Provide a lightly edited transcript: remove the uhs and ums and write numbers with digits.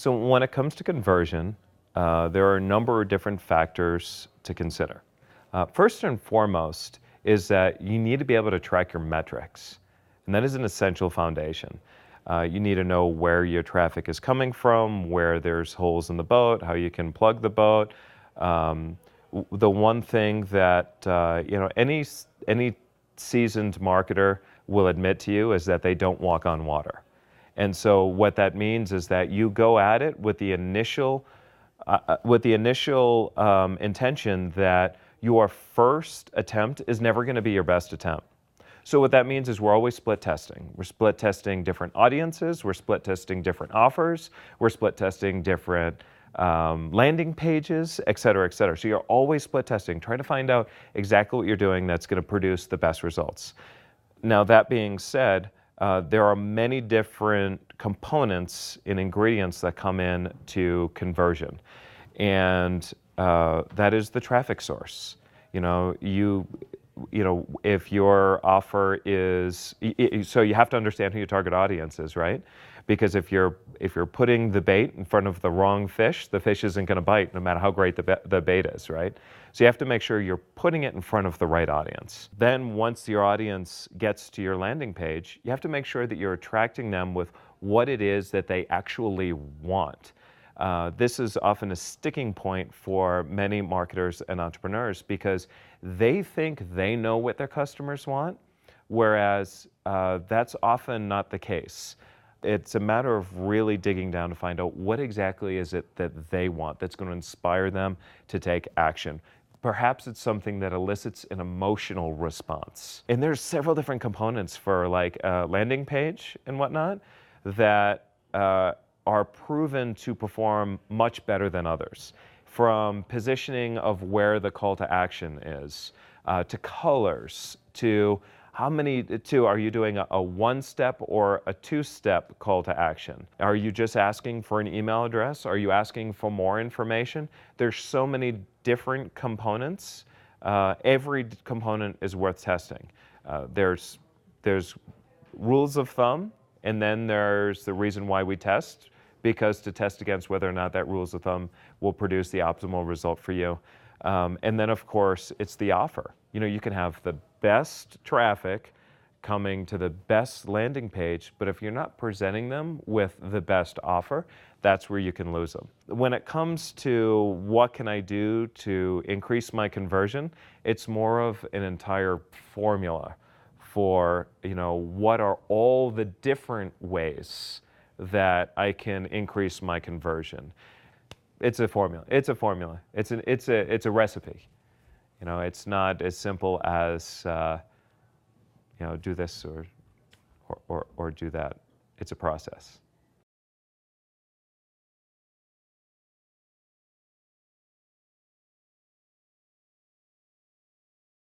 So when it comes to conversion, there are a number of different factors to consider. First and foremost is that you need to be able to track your metrics, and that is an essential foundation. You need to know where your traffic is coming from, where there's holes in the boat, how you can plug the boat. The one thing that any seasoned marketer will admit to you is that they don't walk on water. And so what that means is that you go at it with the initial intention that your first attempt is never going to be your best attempt. So what that means is we're always split testing. We're split testing different audiences. We're split testing different offers. We're split testing different landing pages, et cetera, et cetera. So you're always split testing, trying to find out exactly what you're doing that's going to produce the best results. Now, that being said, there are many different components and ingredients that come in to conversion, and that is the traffic source. If your offer is, so you have to understand who your target audience is, right? Because if you're putting the bait in front of the wrong fish, the fish isn't going to bite no matter how great the bait is, right? So you have to make sure you're putting it in front of the right audience. Then once your audience gets to your landing page, you have to make sure that you're attracting them with what it is that they actually want. This is often a sticking point for many marketers and entrepreneurs because they think they know what their customers want, whereas that's often not the case. It's a matter of really digging down to find out what exactly is it that they want that's going to inspire them to take action. Perhaps it's something that elicits an emotional response. And there's several different components for like a landing page and whatnot that are proven to perform much better than others. From positioning of where the call to action is, to colors, to are you doing a one-step or a two-step call to action? Are you just asking for an email address? Are you asking for more information? There's so many different components. Every component is worth testing. There's rules of thumb, and then there's the reason why we test, because to test against whether or not that rules of thumb will produce the optimal result for you. And then, of course, it's the offer. You can have the best traffic coming to the best landing page, but if you're not presenting them with the best offer, that's where you can lose them. When it comes to what can I do to increase my conversion, it's more of an entire formula for, what are all the different ways that I can increase my conversion. It's a formula. It's a recipe. It's not as simple as do this or do that. It's a process.